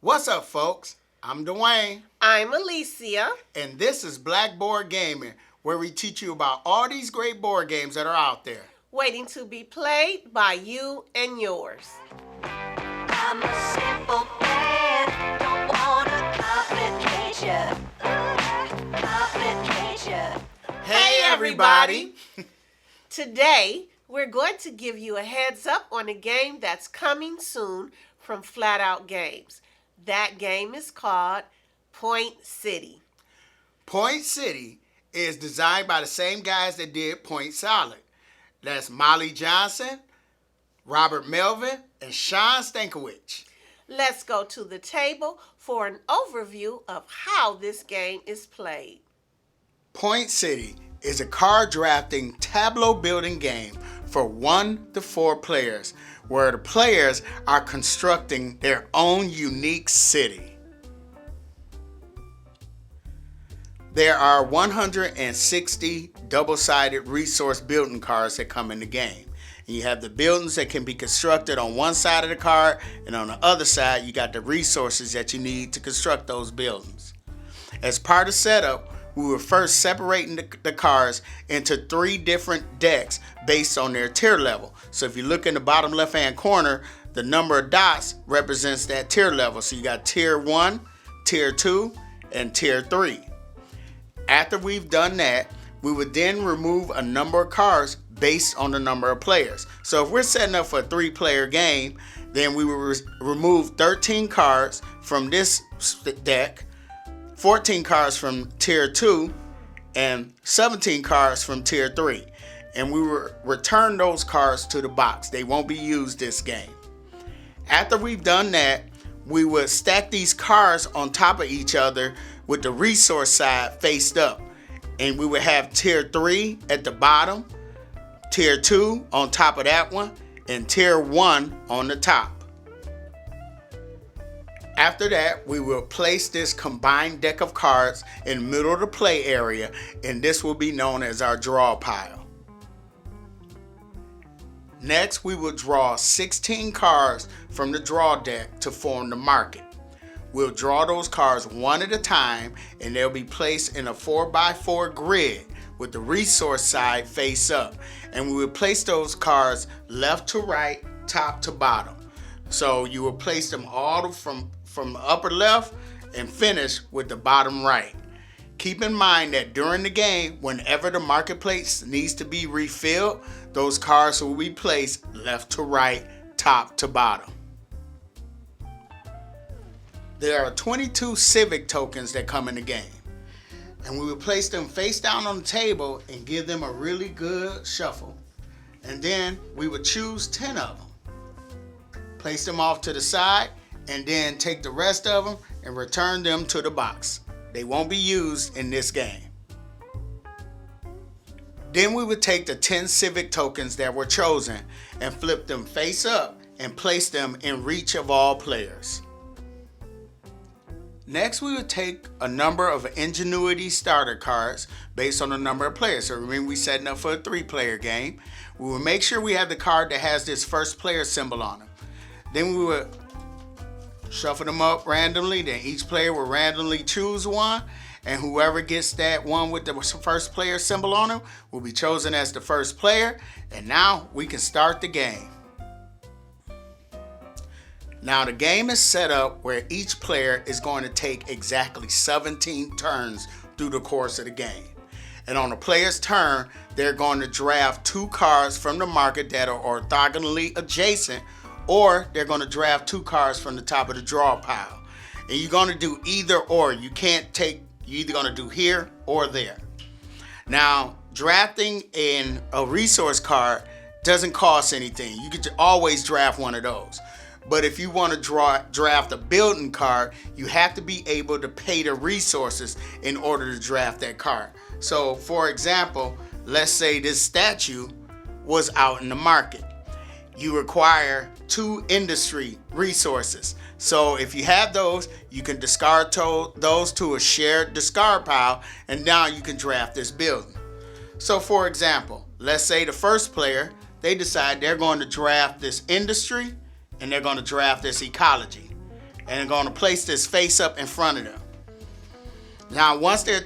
What's up, folks? I'm Dwayne, I'm Alicia. and this is Blackboard Gaming, where we teach you about all these great board games that are out there. Waiting to be played by you and yours. I'm a simple man, don't want a complication. Complication. Hey, everybody! Today, we're going to give you a heads up on a game that's coming soon from Flat Out Games. That game is called Point City. Point City is designed by the same guys that did Point Solid. That's Molly Johnson, Robert Melvin, and Sean Stankiewicz. Let's go to the table for an overview of how this game is played. Point City is a card drafting tableau-building game for 1 to 4 players, where the players are constructing their own unique city. There are 160 double-sided resource building cards that come in the game. And you have the buildings that can be constructed on one side of the card, and on the other side you got the resources that you need to construct those buildings. As part of setup, we were first separating the cards into 3 different decks based on their tier level. So if you look in the bottom left hand corner, the number of dots represents that tier level. So you got tier 1, tier 2, and tier 3. After we've done that, we would then remove a number of cards based on the number of players. So if we're setting up for a 3-player game, then we will remove 13 cards from this deck, 14 cards from tier 2, and 17 cards from tier 3. And we will return those cards to the box. They won't be used this game. After we've done that, we would stack these cards on top of each other with the resource side faced up. And we would have tier 3 at the bottom, tier 2 on top of that one, and tier 1 on the top. After that, we will place this combined deck of cards in the middle of the play area, and this will be known as our draw pile. Next, we will draw 16 cards from the draw deck to form the market. We'll draw those cards one at a time, and they'll be placed in a 4x4 grid with the resource side face up. And we will place those cards left to right, top to bottom. So you will place them all from the upper left and finish with the bottom right. Keep in mind that during the game, whenever the marketplace needs to be refilled, those cards will be placed left to right, top to bottom. There are 22 civic tokens that come in the game, and we will place them face down on the table and give them a really good shuffle. And then we would choose 10 of them, place them off to the side, and then take the rest of them and return them to the box. They won't be used in this game. Then we would take the 10 civic tokens that were chosen and flip them face up and place them in reach of all players. Next, we would take a number of Ingenuity starter cards based on the number of players. So remember, we're setting up for a 3-player game. We will make sure we have the card that has this first player symbol on it. Then we would shuffle them up randomly. Then each player will randomly choose one, and whoever gets that one with the first player symbol on it will be chosen as the first player. And now we can start the game. Now the game is set up where each player is going to take exactly 17 turns through the course of the game. And on the player's turn, they're going to draft 2 cards from the market that are orthogonally adjacent, or they're going to draft 2 cards from the top of the draw pile. And you're going to do either or. You can't take, you're either going to do here or there. Now, drafting in a resource card doesn't cost anything. You could always draft one of those. But if you want to draft a building card, you have to be able to pay the resources in order to draft that card. So, for example, let's say this statue was out in the market. You require 2 industry resources. So if you have those, you can discard those to a shared discard pile, and now you can draft this building. So for example, let's say the first player, they decide they're going to draft this industry and they're going to draft this ecology. and they're going to place this face up in front of them. Now, once their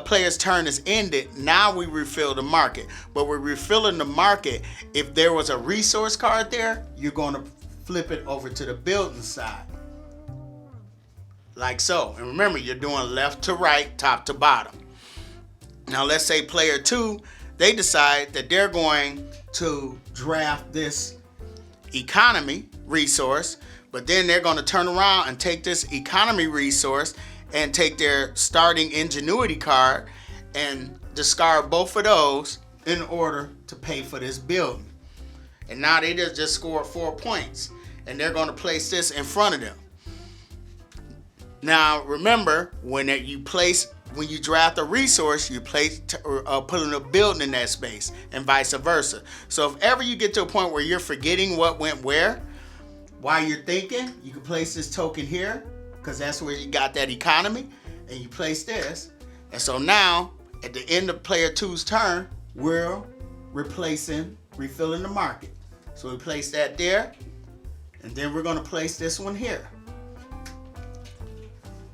player's turn is ended, now we refill the market. But we're refilling the market. If there was a resource card there, you're going to flip it over to the building side. Like so. And remember, you're doing left to right, top to bottom. Now, let's say player 2, they decide that they're going to draft this economy resource, but then they're going to turn around and take this economy resource and take their starting ingenuity card and discard both of those in order to pay for this building. And now they just scored 4 points, and they're going to place this in front of them. Now remember, when you draft a resource, you put in a building in that space, and vice versa. So if ever you get to a point where you're forgetting what went where, while you're thinking, you can place this token here, because that's where you got that economy, and you place this. And so now, at the end of player 2's turn, we're refilling the market. So we place that there, and then we're going to place this one here.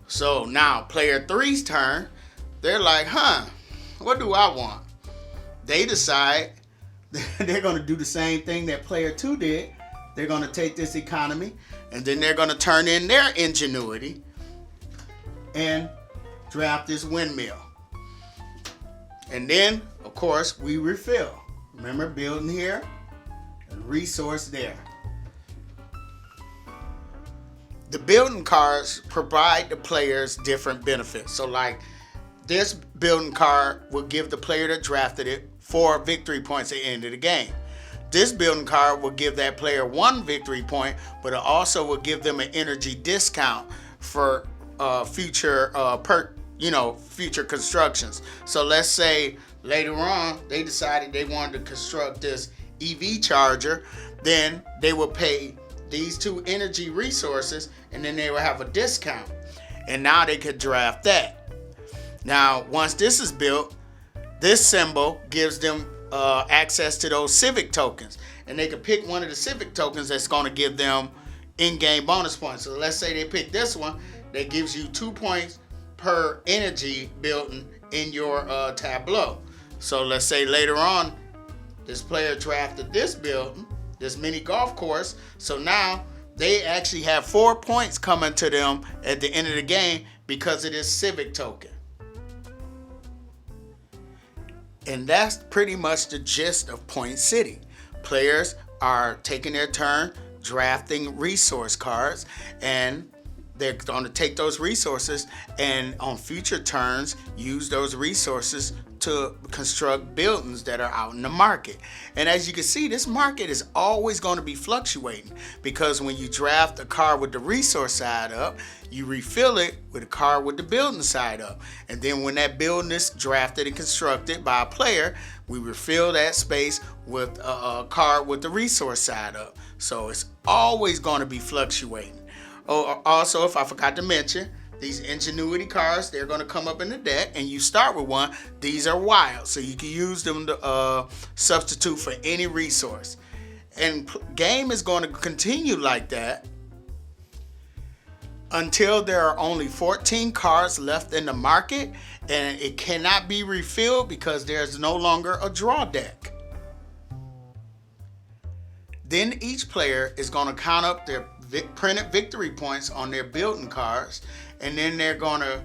So now, player 3's turn, they're like, what do I want? They decide they're going to do the same thing that player 2 did. They're going to take this economy, and then they're going to turn in their ingenuity and draft this windmill. And then, of course, we refill. Remember, building here and resource there. The building cards provide the players different benefits. So like this building card will give the player that drafted it 4 victory points at the end of the game. This building card will give that player 1 victory point, but it also will give them an energy discount for future future constructions. So let's say later on they decided they wanted to construct this EV charger, then they will pay these 2 energy resources, and then they will have a discount. And now they could draft that. Now, once this is built, this symbol gives them access to those civic tokens, and they can pick one of the civic tokens that's going to give them in-game bonus points. So let's say they pick this one that gives you 2 points per energy building in your tableau. So let's say later on this player drafted this building, this mini golf course, so now they actually have 4 points coming to them at the end of the game because of this civic token. And that's pretty much the gist of Point City. Players are taking their turn drafting resource cards, and they're going to take those resources and on future turns use those resources to construct buildings that are out in the market. And as you can see, this market is always going to be fluctuating, because when you draft a card with the resource side up, you refill it with a card with the building side up. And then when that building is drafted and constructed by a player, we refill that space with a card with the resource side up. So it's always going to be fluctuating. Oh, also, if I forgot to mention, these ingenuity cards, they're going to come up in the deck, and you start with one. These are wild, so you can use them to substitute for any resource. And game is going to continue like that until there are only 14 cards left in the market, and it cannot be refilled because there's no longer a draw deck. Then each player is going to count up their printed victory points on their building cards, and then they're going to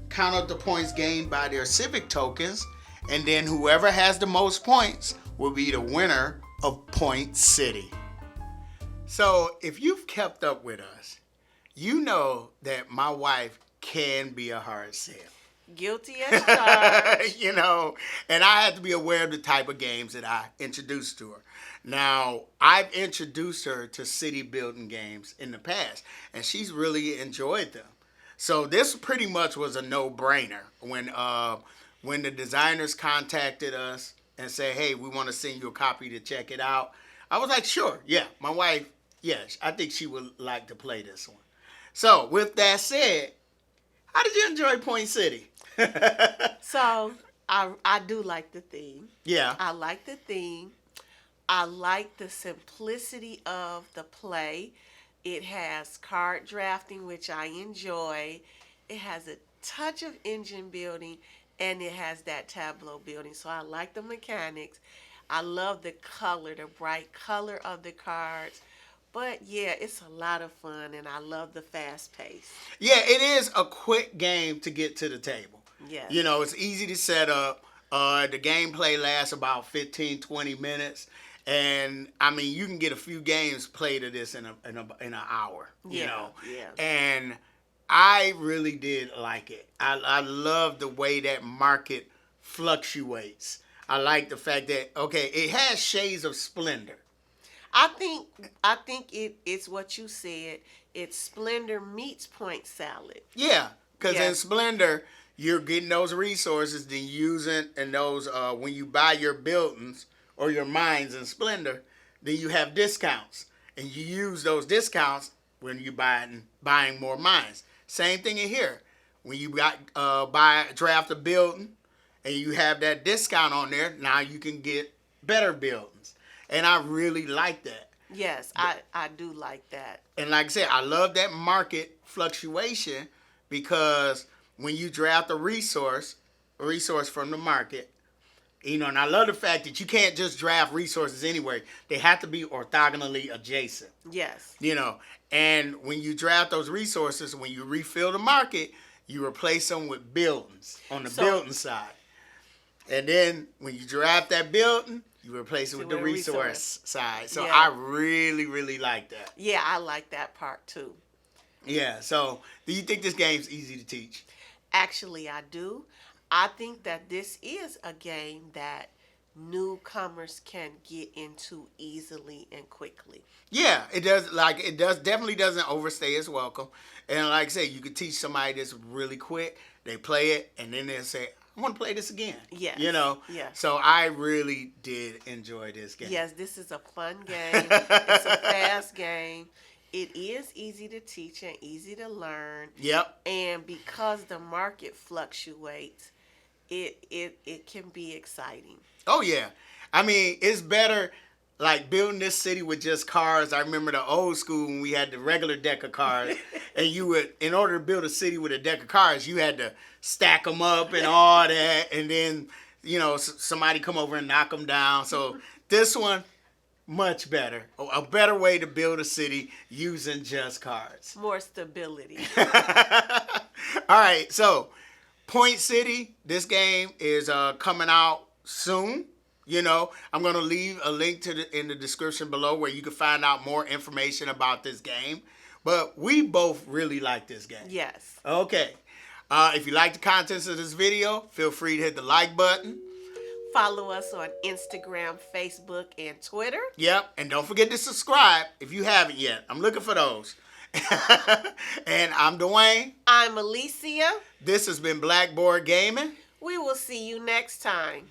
count up the points gained by their civic tokens, and then whoever has the most points will be the winner of Point City. So if you've kept up with us, you know that my wife can be a hard sell. Guilty as charged. And I had to be aware of the type of games that I introduced to her. Now, I've introduced her to city building games in the past, and she's really enjoyed them. So this pretty much was a no-brainer when the designers contacted us and said, hey, we want to send you a copy to check it out. I was like, sure, yeah. My wife, yes, I think she would like to play this one. So with that said, how did you enjoy Point City? So I do like the theme. Yeah. I like the theme. I like the simplicity of the play. It has card drafting, which I enjoy. It has a touch of engine building, and it has that tableau building. So I like the mechanics. I love the color, the bright color of the cards. But yeah, it's a lot of fun, and I love the fast pace. Yeah, it is a quick game to get to the table. Yes. You know, it's easy to set up. The gameplay lasts about 15, 20 minutes. And, I mean, you can get a few games played of this in an hour, you know. Yeah. And I really did like it. I love the way that market fluctuates. I like the fact that, okay, it has shades of Splendor. I think it's what you said. It's Splendor meets Point Salad. Yeah, because in Yes. Splendor, you're getting those resources, then using, and those, when you buy your buildings or your mines in Splendor, then you have discounts. And you use those discounts when you buying more mines. Same thing in here. When you draft a building and you have that discount on there, now you can get better buildings. And I really like that. Yes, I do like that. And like I said, I love that market fluctuation because when you draft a resource from the market, you know, and I love the fact that you can't just draft resources anywhere. They have to be orthogonally adjacent. Yes. You know, and when you draft those resources, when you refill the market, you replace them with buildings on the building side. And then when you draft that building, you replace it with the resource side. So Yeah. I really, really like that. Yeah, I like that part too. Yeah, so do you think this game's easy to teach? Actually, I do. I think that this is a game that newcomers can get into easily and quickly. Yeah, it does. Like it does, definitely doesn't overstay its welcome. And like I say, you could teach somebody this really quick. They play it, and then they'll say, "I want to play this again." Yes. You know. Yes. So I really did enjoy this game. Yes, this is a fun game. It's a fast game. It is easy to teach and easy to learn. Yep. And because the market fluctuates, it can be exciting. Oh yeah. I mean, it's better like building this city with just cards. I remember the old school when we had the regular deck of cards, and you would, in order to build a city with a deck of cards, you had to stack them up and all that, and then you know somebody come over and knock them down. So this one, much better, a better way to build a city using just cards. More stability. All right, so Point City, this game is coming out soon. You know, I'm going to leave a link in the description below where you can find out more information about this game. But we both really like this game. Yes. Okay. If you like the contents of this video, feel free to hit the like button. Follow us on Instagram, Facebook, and Twitter. Yep. And don't forget to subscribe if you haven't yet. I'm looking for those. And I'm Dwayne. I'm Alicia. This has been Blackboard Gaming. We will see you next time.